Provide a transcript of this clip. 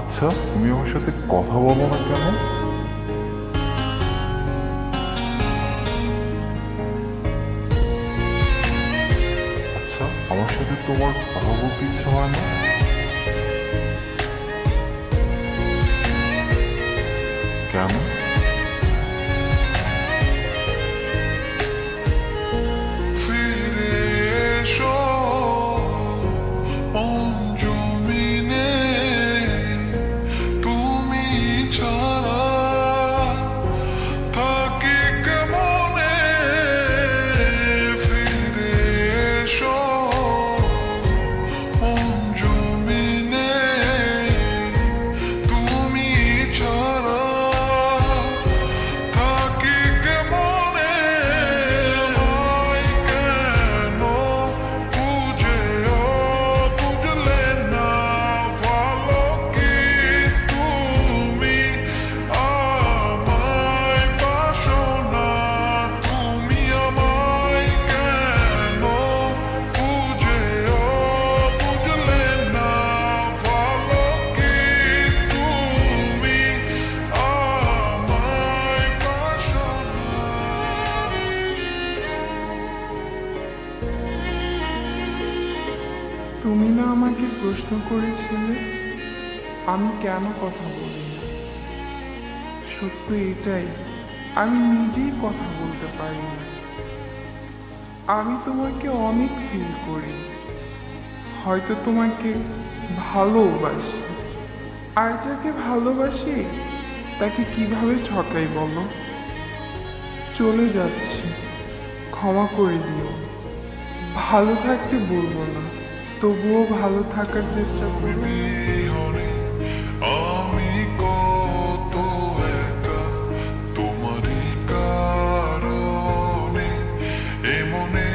আচ্ছা, তুমি আমার সাথে কথা বলো না কেন? আচ্ছা, আমার সাথে তোমার কথা বলতে ইচ্ছা হয় না? কেন? ফিরে এসো অঞ্জুমিনে, তুমি ছাড়া থাকি কেমনে। ফিরে এসো অঞ্জুমিনে, তুমি ছাড়া থাকি কেমনে। আমায় কেন বুঝেও বুঝলে না, ভালো কি তুমি আমায় বাসো না। তুমি আমায় কেন বুঝেও বুঝলে না, ভালো কি তুমি আমায় বাসো না। তুমি না আমাকে প্রশ্ন করেছিলে আমি কেন কথা বলি না। সত্য এটাই, আমি নিজেই কথা বলতে পারি না। আমি তোমাকে অনেক ফিল করি, হয়তো তোমাকে ভালোবাসি। আর যাকে ভালোবাসি তাকে কিভাবে ঠকাই বলো? চলে যাচ্ছি, ক্ষমা করে দিও। ভালো থাকতে বলবো না, তবুও ভালো থাকার চেষ্টা করো। বিহনে আমি কত একা, তোমারই কারণে এমনে